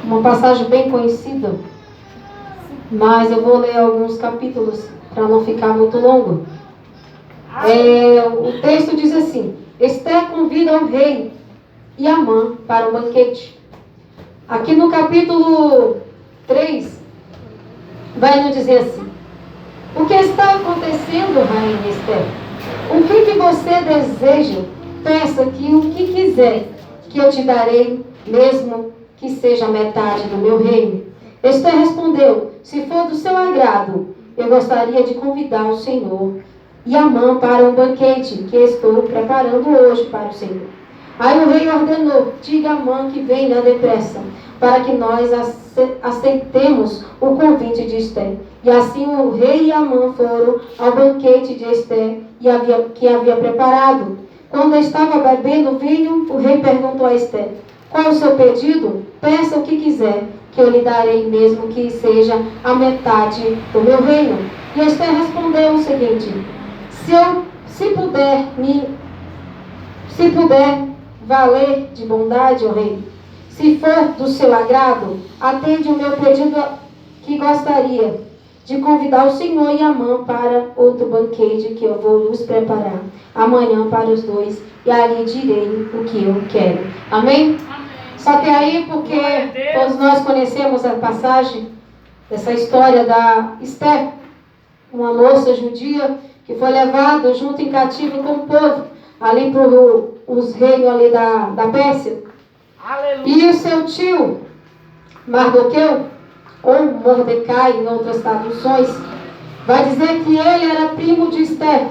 uma passagem bem conhecida, mas eu vou ler alguns capítulos para não ficar muito longo. O texto diz assim: Ester convida o rei e Amã para o banquete. Aqui no capítulo 3, vai nos dizer assim: o que está acontecendo, rainha Ester? O que você deseja? Peça que o que quiser, que eu te darei, mesmo que seja metade do meu reino. Ester respondeu: se for do seu agrado, eu gostaria de convidar o Senhor e Amã para um banquete que estou preparando hoje para o Senhor. Aí o rei ordenou: diga a Amã que venha depressa, para que nós aceitemos o convite de Ester. E assim o rei e Amã foram ao banquete de Ester que havia preparado. Quando estava bebendo vinho, o rei perguntou a Ester: qual é o seu pedido? Peça o que quiser, que eu lhe darei, mesmo que seja a metade do meu reino. E Ester respondeu o seguinte: se puder valer de bondade, ó rei, se for do seu agrado, atende o meu pedido, que gostaria de convidar o Senhor e Amã para outro banquete que eu vou nos preparar amanhã para os dois, e ali direi o que eu quero. Amém? Só que aí, porque todos nós conhecemos a passagem dessa história da Ester, uma moça judia que foi levada junto em cativo com o povo ali para os reinos ali da Pérsia. Aleluia. E o seu tio Mardoqueu, ou Mordecai em outras traduções, vai dizer que ele era primo de Ester,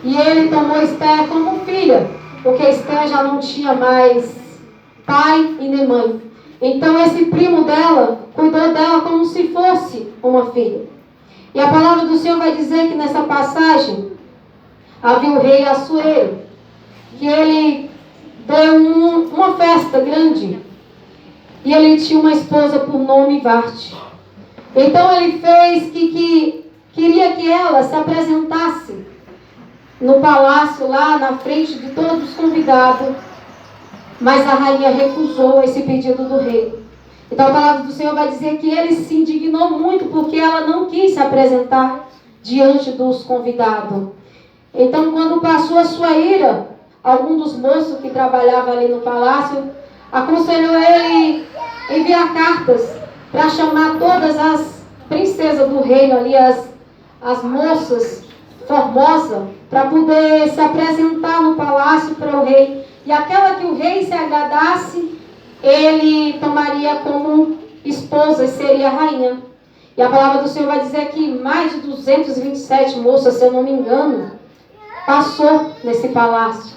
e ele tomou Ester como filha, porque Ester já não tinha mais pai e nem mãe. Então esse primo dela cuidou dela como se fosse uma filha. E a palavra do Senhor vai dizer que nessa passagem havia o rei Assuero, que ele deu uma festa grande, e ele tinha uma esposa por nome Varte. Então ele fez que queria que ela se apresentasse no palácio lá na frente de todos os convidados, mas a rainha recusou esse pedido do rei. Então a palavra do Senhor vai dizer que ele se indignou muito porque ela não quis se apresentar diante dos convidados. Então, quando passou a sua ira, algum dos moços que trabalhava ali no palácio aconselhou ele enviar cartas para chamar todas as princesas do reino ali, as moças formosas, para poder se apresentar no palácio para o rei. E aquela que o rei se agradasse, ele tomaria como esposa e seria rainha. E a palavra do Senhor vai dizer que mais de 227 moças, se eu não me engano, passou nesse palácio.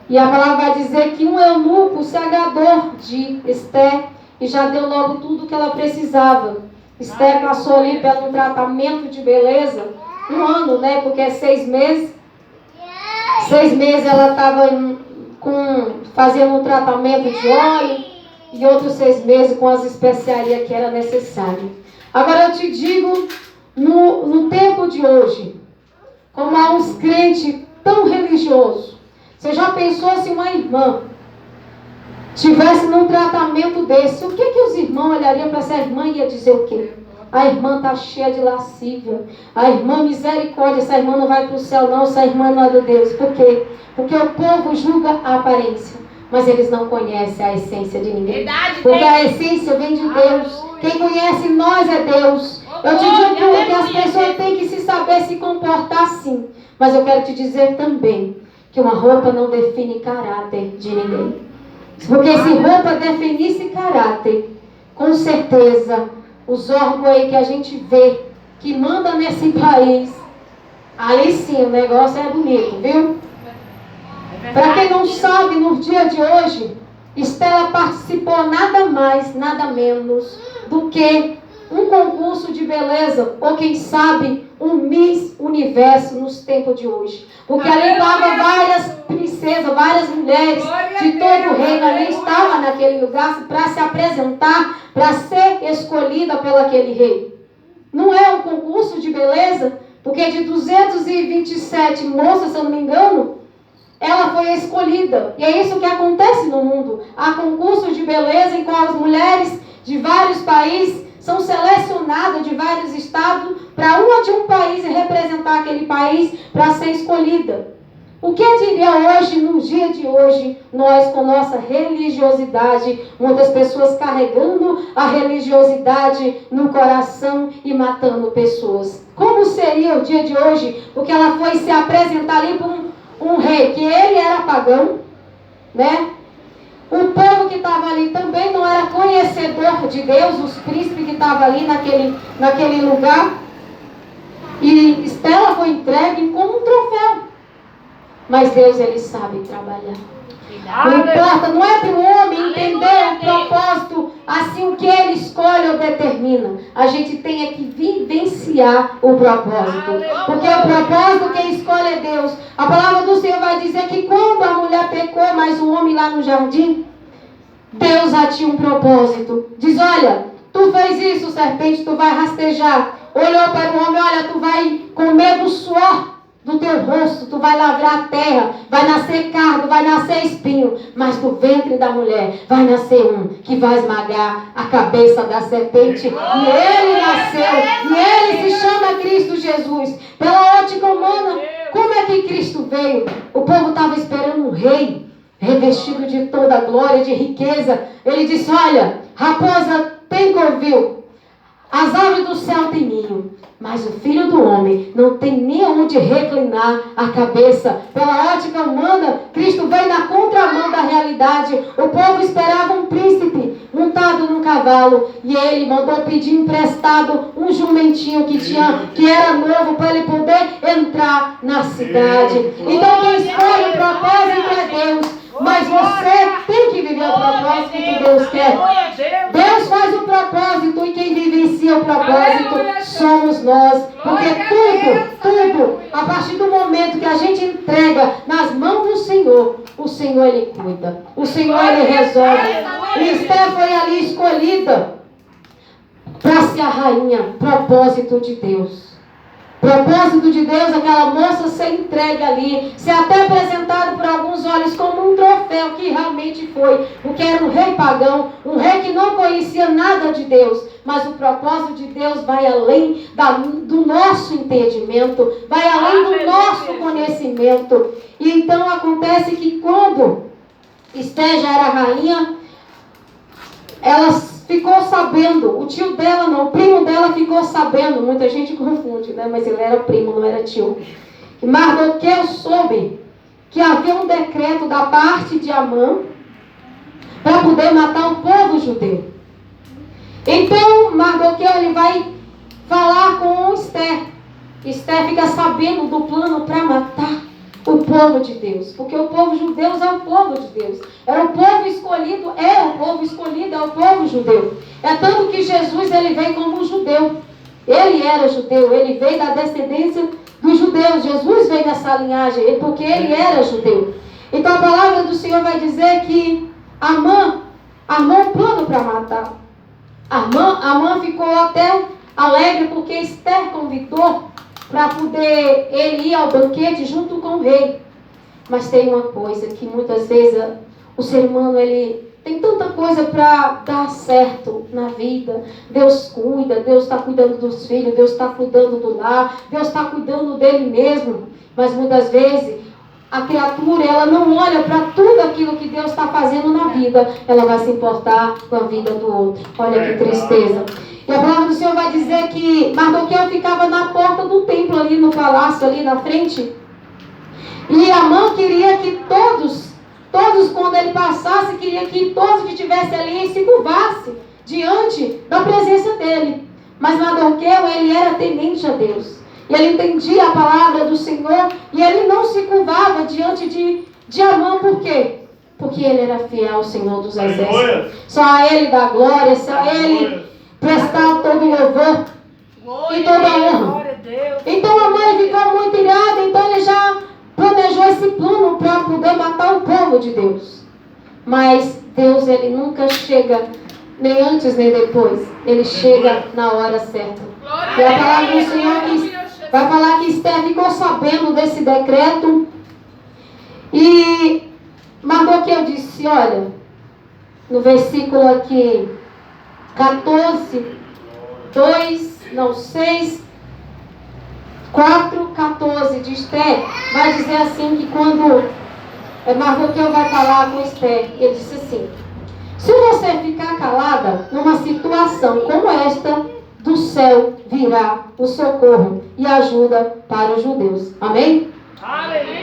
E a palavra vai dizer que um eunuco se agradou de Ester e já deu logo tudo que ela precisava. Ester passou ali pelo tratamento de beleza, 1 ano, né? Porque é 6 meses. 6 meses ela estava fazendo um tratamento de óleo, e outros 6 meses com as especiarias que era necessário. Agora eu te digo, no tempo de hoje, como há uns crentes tão religiosos, você já pensou se uma irmã tivesse num tratamento desse, o que os irmãos olhariam para essa irmã e ia dizer o quê? A irmã está cheia de lascívia. A irmã, misericórdia, essa irmã não vai para o céu não, essa irmã não é de Deus. Por quê? Porque o povo julga a aparência, mas eles não conhecem a essência de ninguém. Porque a essência vem de Deus. Quem conhece nós é Deus. Eu te digo que as pessoas têm que se saber se comportar assim. Mas eu quero te dizer também que uma roupa não define caráter de ninguém. Porque se roupa definisse caráter, com certeza os órgãos aí que a gente vê, que manda nesse país, aí sim o negócio é bonito, viu? Para quem não sabe, no dia de hoje, Estela participou nada mais, nada menos do que um concurso de beleza, ou quem sabe, um Miss Universo nos tempos de hoje. Porque ali estavam várias princesas, várias mulheres de todo o reino ali estavam naquele lugar para se apresentar, para ser escolhida pelo aquele rei. Não é um concurso de beleza, porque de 227 moças, se eu não me engano, ela foi escolhida. E é isso que acontece no mundo. Há concursos de beleza em qual as mulheres de vários países, são selecionadas de vários estados para uma de um país e representar aquele país para ser escolhida. O que diria hoje, no dia de hoje, nós com nossa religiosidade, muitas pessoas carregando a religiosidade no coração e matando pessoas? Como seria o dia de hoje? Porque ela foi se apresentar ali para um rei, que ele era pagão, né? O povo que estava ali também não era conhecedor de Deus, os príncipes que estavam ali naquele lugar. E Estela foi entregue como um troféu. Mas Deus, Ele sabe trabalhar. Não importa, não é para o homem entender o propósito, assim o que ele escolhe ou determina. A gente tem que vivenciar o propósito. Porque o propósito quem escolhe é Deus. A palavra do Senhor vai dizer que quando a mulher pecou, mas o homem lá no jardim, Deus já tinha um propósito. Diz, olha, tu fez isso, serpente, tu vai rastejar. Olhou para o homem, olha, tu vai comer do suor do teu rosto, tu vai lavrar a terra, vai nascer cardo, vai nascer espinho, mas do ventre da mulher vai nascer um que vai esmagar a cabeça da serpente. E ele nasceu, e ele se chama Cristo Jesus. Pela ótica humana, como é que Cristo veio? O povo estava esperando um rei, revestido de toda a glória, de riqueza. Ele disse, olha, raposa tem covil, as aves do céu têm ninho, mas o Filho do Homem não tem nem onde reclinar a cabeça. Pela ótica humana, Cristo veio na contramão da realidade. O povo esperava um príncipe montado num cavalo, e ele mandou pedir emprestado um jumentinho que era novo para ele poder entrar na cidade. Então quem escolhe o propósito é Deus. Mas você tem que viver o propósito que Deus quer. Deus faz o propósito, e quem vivencia o propósito somos nós. Porque tudo, a partir do momento que a gente entrega nas mãos do Senhor, o Senhor Ele cuida. O Senhor Ele resolve. E Esther foi ali escolhida para ser a rainha. Propósito de Deus. Propósito de Deus, aquela moça ser entregue ali, ser até apresentado por alguns olhos como um troféu, que realmente foi, porque era um rei pagão, um rei que não conhecia nada de Deus, mas o propósito de Deus vai além do nosso entendimento, vai além do nosso conhecimento. E então acontece que quando Esther já era rainha, ela ficou sabendo, o tio dela não, o primo dela ficou sabendo, muita gente confunde, né? Mas ele era primo, não era tio. E Mardoqueu soube que havia um decreto da parte de Amã para poder matar o povo judeu. Então Mardoqueu ele vai falar com Esther. Esther fica sabendo do plano para matar o povo de Deus, porque o povo judeu é o povo de Deus, era o povo escolhido, é o povo judeu. É tanto que Jesus ele veio como um judeu, ele era judeu, ele veio da descendência dos judeus. Jesus veio dessa linhagem, porque ele era judeu. Então a palavra do Senhor vai dizer que Amã armou um plano para matar. Amã ficou até alegre porque Esther convidou para poder ele ir ao banquete junto com o rei. Mas tem uma coisa que muitas vezes o ser humano ele tem tanta coisa para dar certo na vida. Deus cuida, Deus está cuidando dos filhos, Deus está cuidando do lar, Deus está cuidando dele mesmo. Mas muitas vezes a criatura ela não olha para tudo aquilo que Deus está fazendo na vida, ela vai se importar com a vida do outro. Olha que tristeza. E a palavra do Senhor vai dizer que Mardoqueu ficava na porta do templo, ali no palácio, ali na frente. E Amã queria que todos quando ele passasse, queria que todos que estivessem ali se curvassem diante da presença dele. Mas Mardoqueu, ele era temente a Deus. E ele entendia a palavra do Senhor, e ele não se curvava diante de Amã. Por quê? Porque ele era fiel ao Senhor dos exércitos. Só a ele dá glória, só a ele prestar todo o louvor e toda a honra. Então a mãe ficou muito irada, então ele já planejou esse plano para poder matar o povo de Deus. Mas Deus, ele nunca chega nem antes nem depois. Ele chega na hora certa. E a palavra do Senhor vai falar que Esther ficou sabendo desse decreto. E Mardoqueu disse, olha, no versículo aqui 4:14 de Esther, vai dizer assim que quando Mardoqueu vai falar com Esther, ele disse assim: se você ficar calada numa situação como esta, do céu virá o socorro e ajuda para os judeus. Amém?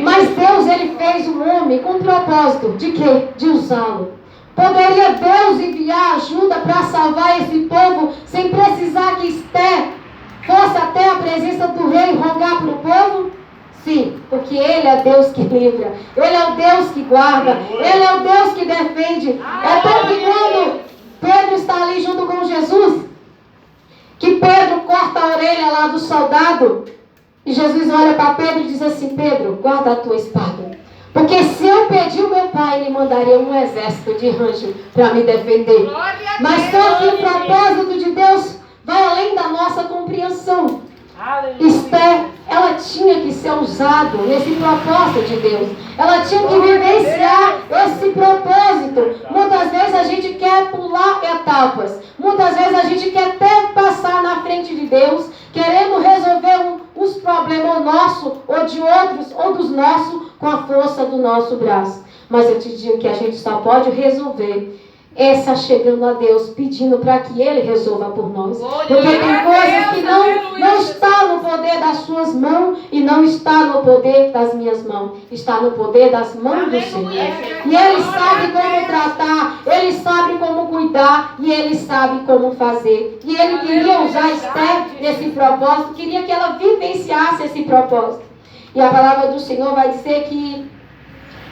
Mas Deus, ele fez o homem com o propósito de quê? De usá-lo. Poderia Deus enviar ajuda para salvar esse povo sem precisar que Esther fosse até a presença do rei rogar para o povo? Sim, porque Ele é Deus que livra, Ele é o Deus que guarda, Ele é o Deus que defende. É tanto que quando Pedro está ali junto com Jesus, que Pedro corta a orelha lá do soldado, e Jesus olha para Pedro e diz assim: Pedro, guarda a tua espada, porque se eu pedir o meu pai, ele mandaria um exército de anjos para me defender. Mas só que o propósito de Deus vai além da nossa compreensão. Esther, ela tinha que ser usada nesse propósito de Deus. Ela tinha que vivenciar esse propósito. Muitas vezes a gente quer pular etapas. Muitas vezes a gente quer até passar na frente de Deus, querendo resolver os problemas nossos, ou de outros, ou dos nossos, com a força do nosso braço. Mas eu te digo que a gente só pode resolver essa chegando a Deus, pedindo para que Ele resolva por nós. Porque tem coisas que não está no poder das suas mãos e não está no poder das minhas mãos. Está no poder das mãos do Senhor. E Ele sabe como tratar, Ele sabe como cuidar e Ele sabe como fazer. E Ele queria usar Esther nesse propósito, queria que ela vivenciasse esse propósito. E a palavra do Senhor vai dizer que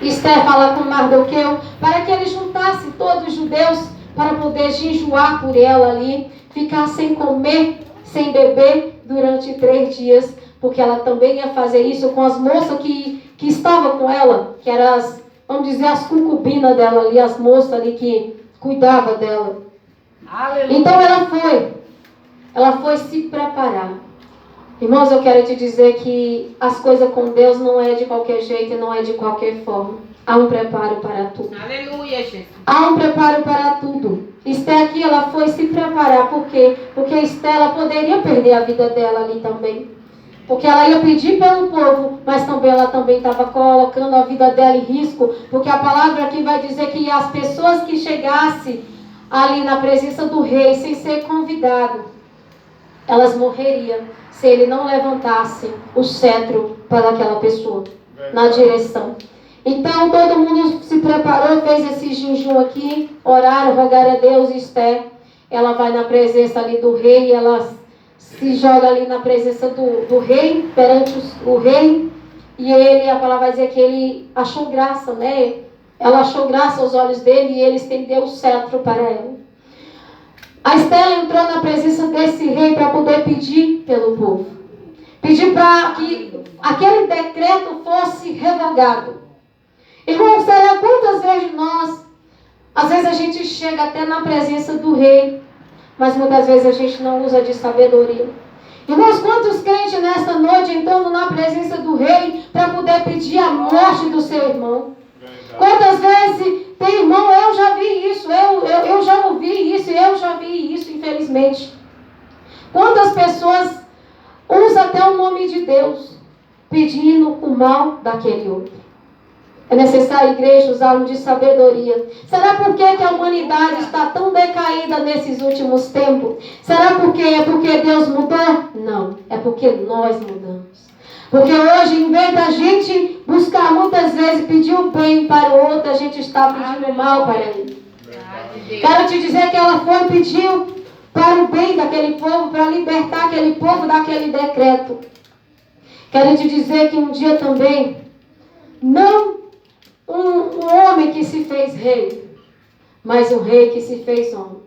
Esther fala com Mardoqueu para que ele juntasse todos os judeus para poder jejuar por ela ali, ficar sem comer, sem beber durante 3 dias, porque ela também ia fazer isso com as moças que estavam com ela, que eram as, vamos dizer, as concubinas dela ali, as moças ali que cuidavam dela. Aleluia. Então ela foi se preparar. Irmãos, eu quero te dizer que as coisas com Deus não é de qualquer jeito e não é de qualquer forma. Há um preparo para tudo. Aleluia, Jesus. Há um preparo para tudo. Esther aqui, ela foi se preparar. Por quê? Porque Esther, ela poderia perder a vida dela ali também. Porque ela ia pedir pelo povo, mas também ela também estava colocando a vida dela em risco. Porque a palavra aqui vai dizer que as pessoas que chegassem ali na presença do rei sem ser convidado, elas morreriam se ele não levantasse o cetro para aquela pessoa, na direção. Então todo mundo se preparou, fez esse jejum aqui, oraram, rogaram a Deus. Esther, ela vai na presença ali do rei, ela se joga ali na presença do rei, perante o rei, e ele, a palavra vai dizer que ele achou graça, né? Ela achou graça aos olhos dele e ele estendeu o cetro para ela. A Esther entrou na presença desse rei para poder pedir pelo povo. Pedir para que aquele decreto fosse revogado. Irmão, será quantas vezes às vezes a gente chega até na presença do rei, mas muitas vezes a gente não usa de sabedoria. Irmãos, quantos crentes nesta noite entrando na presença do rei para poder pedir a morte do seu irmão? Quantas vezes tem irmão, eu já vi isso, eu já ouvi isso, eu já vi isso, infelizmente. Quantas pessoas usam até o nome de Deus, pedindo o mal daquele outro. É necessário, igreja, usar um de sabedoria. Será por que a humanidade está tão decaída nesses últimos tempos? Será porque é porque Deus mudou? Não, é porque nós mudamos. Porque hoje, em vez da gente buscar muitas vezes pedir o bem para o outro, a gente está pedindo o mal para ele. Quero te dizer que ela foi e pediu para o bem daquele povo, para libertar aquele povo daquele decreto. Quero te dizer que um dia também, não um homem que se fez rei, mas um rei que se fez homem.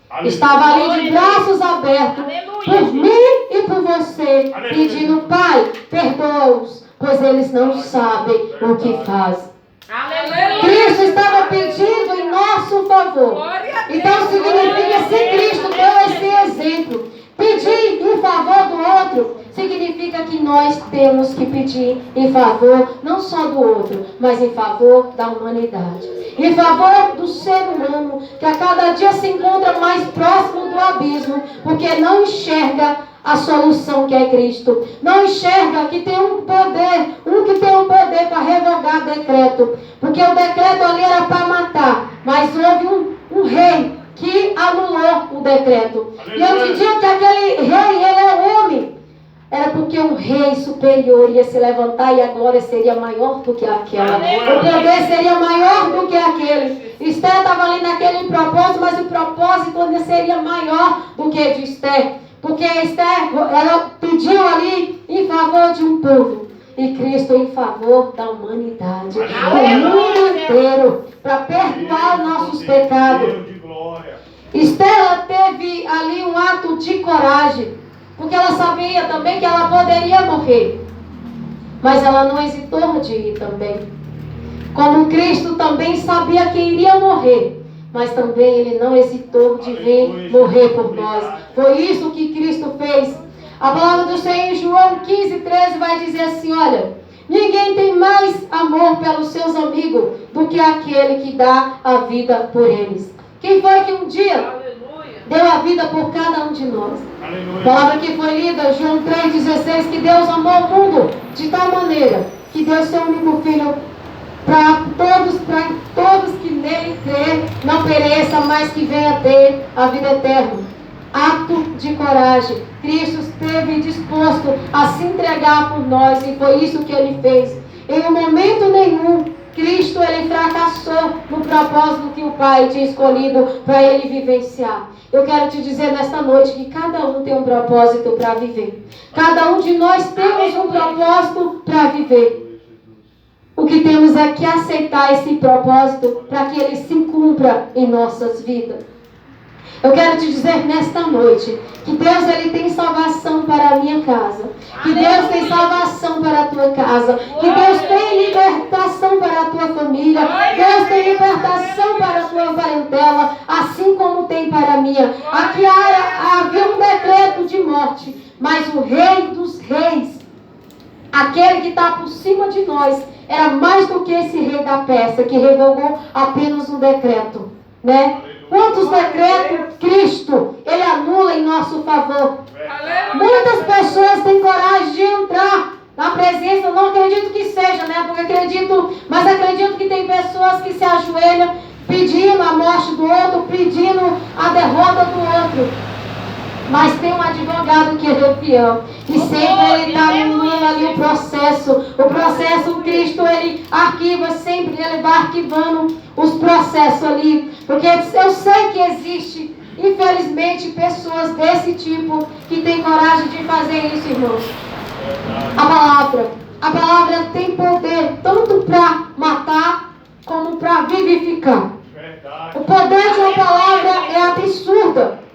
Aleluia. Estava ali de braços abertos, aleluia, por mim e por você, aleluia, pedindo: Pai, perdoa-os, pois eles não sabem o que fazem. Aleluia. Cristo estava pedindo em nosso favor. Então significa, se Cristo deu esse exemplo, pedir em favor do outro, significa que nós temos que pedir em favor, não só do outro, mas em favor da humanidade. Em favor do ser humano, que a cada dia se encontra mais próximo do abismo, porque não enxerga a solução que é Cristo. Não enxerga que tem um que tem um poder para revogar decreto. Porque o decreto ali era para matar, mas houve um rei que anulou o decreto. E eu te digo que aquele rei, ele é homem. Era porque um rei superior ia se levantar e a glória seria maior do que aquela. O poder seria maior do que aquele. Esther estava ali naquele propósito, mas o propósito ainda seria maior do que de Esther. Porque Esther, ela pediu ali em favor de um povo. E Cristo em favor da humanidade. O mundo inteiro. Para perdoar os nossos pecados. Esther, ela teve ali um ato de coragem. Porque ela sabia também que ela poderia morrer. Mas ela não hesitou de ir também. Como Cristo também sabia que iria morrer. Mas também ele não hesitou de vir morrer por nós. Foi isso que Cristo fez. A palavra do Senhor em João 15:13 vai dizer assim, olha, ninguém tem mais amor pelos seus amigos do que aquele que dá a vida por eles. Quem foi que um dia deu a vida por cada um de nós? A palavra que foi lida, João 3,16, que Deus amou o mundo de tal maneira que deu seu único filho para todos que nele crê, não pereça, mas que venha ter a vida eterna. Ato de coragem. Cristo esteve disposto a se entregar por nós e foi isso que ele fez. Em um momento nenhum, Cristo ele fracassou no propósito que o Pai tinha escolhido para ele vivenciar. Eu quero te dizer nesta noite que cada um tem um propósito para viver. Cada um de nós temos um propósito para viver. O que temos é que aceitar esse propósito para que ele se cumpra em nossas vidas. Eu quero te dizer nesta noite que Deus ele tem salvação para a minha casa. Que Deus tem salvação para a tua casa. Que Deus tem libertação para a tua família. Deus tem libertação para a tua parentela, assim como tem para a minha. Aqui havia um decreto de morte, mas o Rei dos Reis, aquele que está por cima de nós, era mais do que esse rei da Pérsia, que revogou apenas um decreto, né? Quantos decretos Cristo ele anula em nosso favor? Muitas pessoas têm coragem de entrar na presença. Eu não acredito que seja, né? Porque mas acredito que tem pessoas que se ajoelham pedindo a morte do outro, pedindo a derrota do outro. Mas tem um advogado que é fiel. E sempre ele está anulando ali o processo. O processo, Cristo, ele arquiva sempre. Ele vai arquivando os processos ali. Porque eu sei que existe, infelizmente, pessoas desse tipo que têm coragem de fazer isso, irmãos. A palavra tem poder tanto para matar como para vivificar. O poder de uma palavra é absurdo.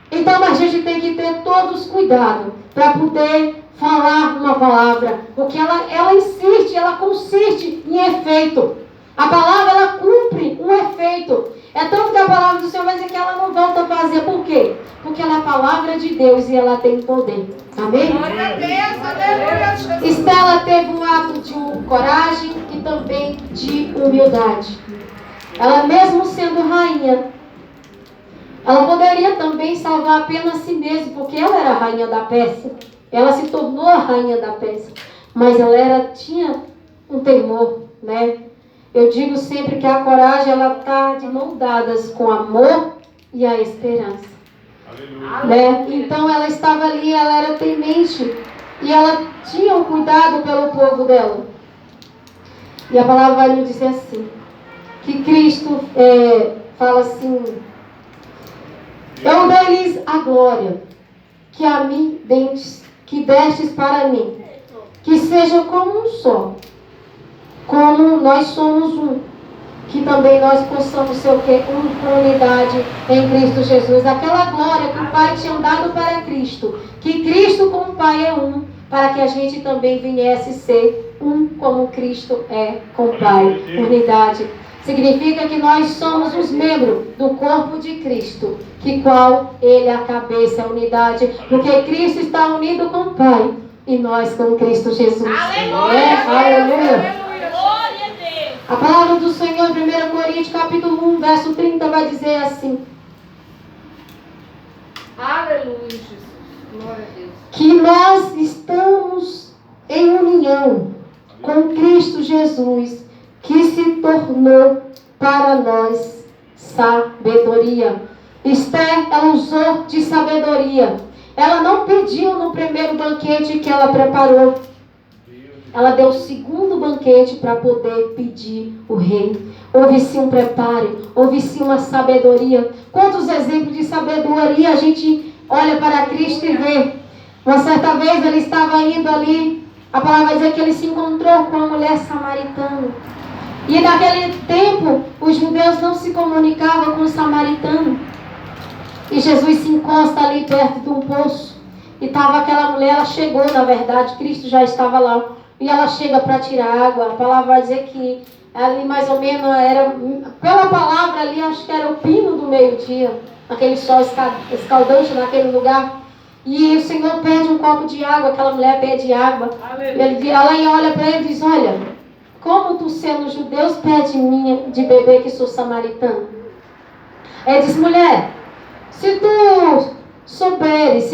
Então a gente tem que ter todos cuidado para poder falar uma palavra, porque ela insiste, ela consiste em efeito. A palavra ela cumpre um efeito. É tanto que a palavra do Senhor vai dizer que ela não volta a fazer. Por quê? Porque ela é a palavra de Deus e ela tem poder. Amém? Glória a Deus, aleluia. Estela teve um ato de coragem e também de humildade. Ela mesmo sendo rainha, ela poderia também salvar apenas a si mesma, porque ela era a rainha da Pérsia. Ela se tornou a rainha da Pérsia. Mas ela tinha um temor, né? Eu digo sempre que a coragem, ela está de mão dadas com o amor e a esperança. Né? Então ela estava ali, ela era temente. E ela tinha um cuidado pelo povo dela. E a palavra vai nos dizer assim, que Cristo fala assim: eu dei-lhes a glória que a mim destes para mim, que seja como um só, como nós somos um, que também nós possamos ser o quê? Uma unidade em Cristo Jesus. Aquela glória que o Pai tinha dado para Cristo, que Cristo com o Pai é um, para que a gente também viesse ser um como Cristo é com o Pai. Unidade. Significa que nós somos os membros do corpo de Cristo, que qual ele é a cabeça, a unidade, porque Cristo está unido com o Pai. e nós com Cristo Jesus. Aleluia. Aleluia. Glória a Deus. A palavra do Senhor, 1 Coríntios, capítulo 1, verso 30, vai dizer assim: Aleluia, Jesus. Glória a Deus. que nós estamos em união com Cristo Jesus, que se tornou para nós sabedoria. Esther, ela usou de sabedoria. Ela não pediu no primeiro banquete que ela preparou. Ela deu o segundo banquete para poder pedir o rei. Houve sim um preparo, houve sim uma sabedoria. Quantos exemplos de sabedoria a gente olha para Cristo e vê? Uma certa vez ele estava indo ali, a palavra vai dizer que ele se encontrou com uma mulher samaritana. E naquele tempo, os judeus não se comunicavam com os samaritanos. E Jesus se encosta ali perto de um poço. E estava aquela mulher, ela chegou, na verdade, Cristo já estava lá. E ela chega para tirar água. A palavra vai dizer que ali mais ou menos era, pela palavra ali, acho que era o pino do meio-dia. Aquele sol escaldante naquele lugar. E o Senhor pede um copo de água, aquela mulher pede água. Ela olha para ele e diz: olha, como tu sendo judeu pede mim de beber que sou samaritano? Ele diz: mulher, se tu souberes,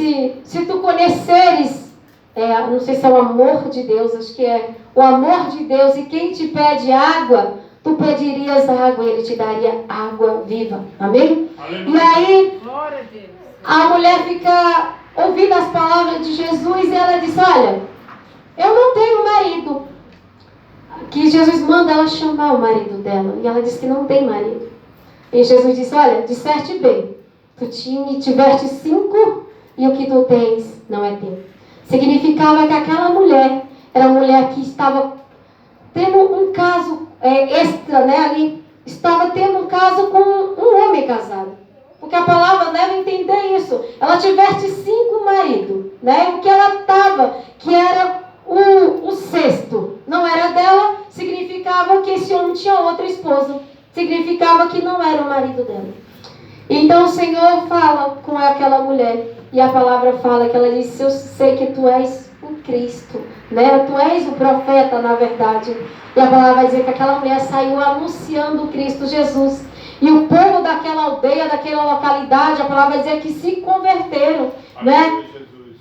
se tu conheceres, não sei se é o amor de Deus, acho que é o amor de Deus, e quem te pede água, tu pedirias água e ele te daria água viva. Amém? Aleluia. E aí, glória a Deus, a mulher fica ouvindo as palavras de Jesus e ela diz: olha, eu não tenho marido. Que Jesus manda ela chamar o marido dela. E ela diz que não tem marido. E Jesus disse: olha, disseste bem. Tu tiveste 5 e o que tu tens não é teu. Significava que aquela mulher era uma mulher que estava tendo um caso extra, né, ali. Estava tendo um caso com um homem casado. Porque a palavra deve entender isso. Ela tivesse 5 maridos, né? O que ela estava, que era o sexto, não era dela, significava que esse homem tinha outra esposa. Significava que não era o marido dela. Então o Senhor fala com aquela mulher. E a palavra fala que ela disse: eu sei que tu és o Cristo, né? Tu és o profeta, na verdade. E a palavra vai dizer que aquela mulher saiu anunciando o Cristo Jesus. E o povo daquela aldeia, daquela localidade, a palavra vai dizer que se converteram, né?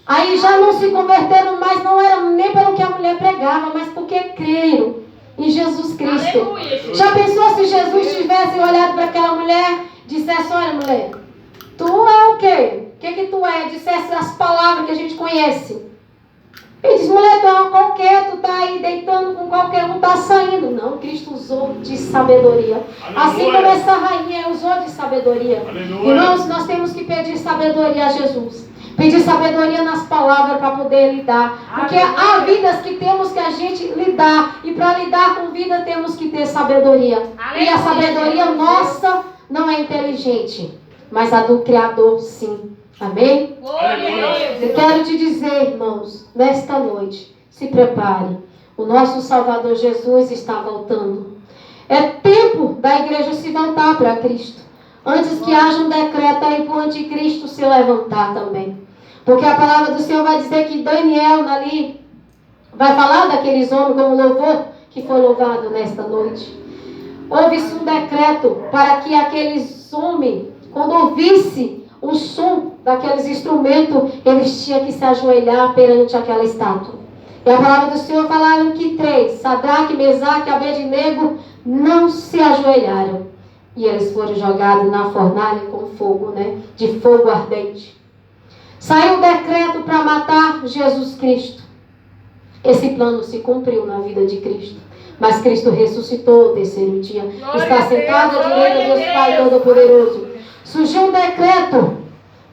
Aí já não se converteram mais, não era nem pelo que a mulher pregava, mas porque creram em Jesus Cristo. Aleluia. Já pensou se Jesus tivesse olhado para aquela mulher e dissesse: olha, mulher, tu é o quê? O que tu é? Dissesse as palavras que a gente conhece. Ele diz: mulher, tu é uma qualquer, tu tá aí deitando com qualquer um, tá saindo. Não, Cristo usou de sabedoria. Aleluia. Assim como essa rainha usou de sabedoria. Aleluia. Irmãos, nós temos que pedir sabedoria a Jesus. Pedir sabedoria nas palavras para poder lidar. Porque há vidas que temos que a gente lidar. E para lidar com vida temos que ter sabedoria. Aleluia. E a sabedoria nossa não é inteligente, mas a do Criador sim. Amém? Eu quero te dizer, irmãos, nesta noite, se prepare. O nosso Salvador Jesus está voltando. É tempo da igreja se voltar para Cristo. Antes que haja um decreto aí para o anticristo se levantar também. Porque a palavra do Senhor vai dizer que Daniel ali vai falar daqueles homens como louvor que foi louvado nesta noite. Houve-se um decreto para que aqueles homens, quando ouvisse o som daqueles instrumentos, eles tinham que se ajoelhar perante aquela estátua. E a palavra do Senhor falaram que 3, Sadraque, Mesaque e Abednego, não se ajoelharam. E eles foram jogados na fornalha com fogo, né? De fogo ardente. Saiu o decreto para matar Jesus Cristo. Esse plano se cumpriu na vida de Cristo. Mas Cristo ressuscitou no terceiro dia. Glória está sentado à direita de Deus Pai Todo-Poderoso. Surgiu um decreto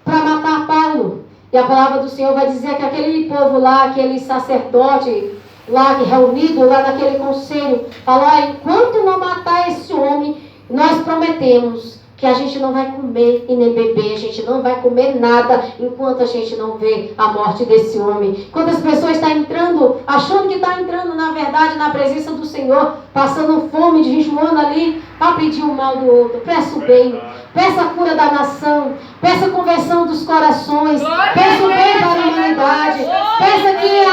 para matar Paulo. E a palavra do Senhor vai dizer que aquele povo lá, aquele sacerdote lá reunido lá naquele conselho, falou: enquanto não matar esse homem, nós prometemos que a gente não vai comer e nem beber, a gente não vai comer nada enquanto a gente não vê a morte desse homem. Quantas pessoas estão entrando, achando que está entrando na verdade na presença do Senhor, passando fome, jejuando ali, para pedir o mal do outro. Peça o bem, peça a cura da nação, peça a conversão dos corações, peça o bem para a humanidade, peça que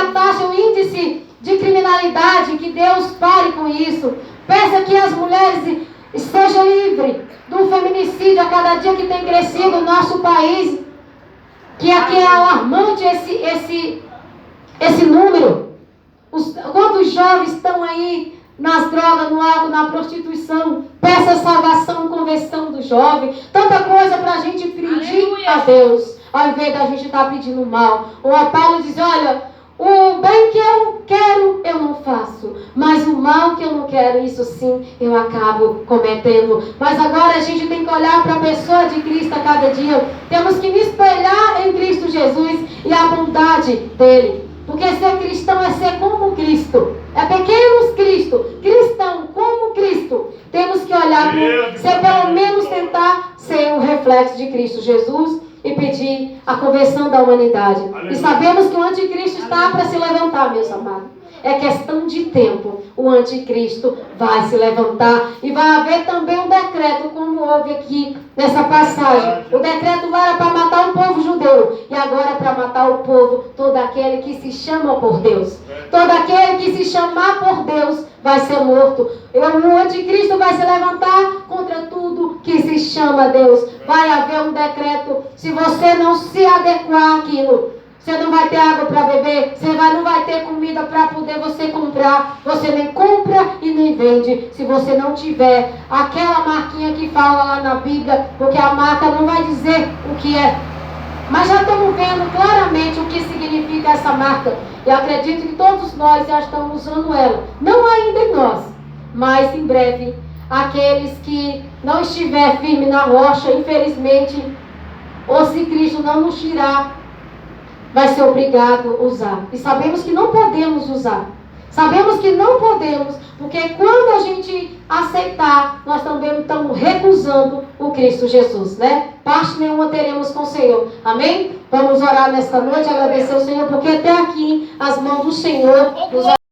que as mulheres estejam livres do feminicídio a cada dia que tem crescido no nosso país. Que aqui é alarmante esse número. Quantos jovens estão aí nas drogas, no álcool, na prostituição? Peça salvação, conversão do jovem. Tanta coisa para a gente pedir a Deus, ao invés da gente estar pedindo mal. O Paulo diz, olha, o bem que eu quero, eu não faço. Mas o mal que eu não quero, isso sim, eu acabo cometendo. Mas agora a gente tem que olhar para a pessoa de Cristo a cada dia. Temos que me espelhar em Cristo Jesus e a bondade dele. Porque ser cristão é ser como Cristo. É pequenos Cristo. Cristão como Cristo. Temos que olhar para ser, pelo menos tentar ser um reflexo de Cristo Jesus e pedir a conversão da humanidade. Aleluia. E sabemos que o anticristo está para se levantar, meus amados. É questão de tempo. O anticristo vai se levantar. E vai haver também um decreto, como houve aqui nessa passagem. O decreto lá era para matar o povo judeu. E agora é para matar o povo, todo aquele que se chama por Deus. Todo aquele que se chamar por Deus vai ser morto. O anticristo vai se levantar contra tudo que se chama Deus. Vai haver um decreto. Se você não se adequar àquilo, você não vai ter água para beber, você não vai ter comida para poder você comprar. Você nem compra e nem vende se você não tiver aquela marquinha que fala lá na Bíblia, porque a marca não vai dizer o que é. Mas já estamos vendo claramente o que significa essa marca. E acredito que todos nós já estamos usando ela. Não ainda em nós, mas em breve. Aqueles que não estiver firme na rocha, infelizmente, ou se Cristo não nos tirar, vai ser obrigado a usar. E sabemos que não podemos usar. Sabemos que não podemos, porque quando a gente aceitar, nós também estamos recusando o Cristo Jesus, né? Parte nenhuma teremos com o Senhor. Amém? Vamos orar nesta noite, agradecer ao Senhor, porque até aqui as mãos do Senhor nos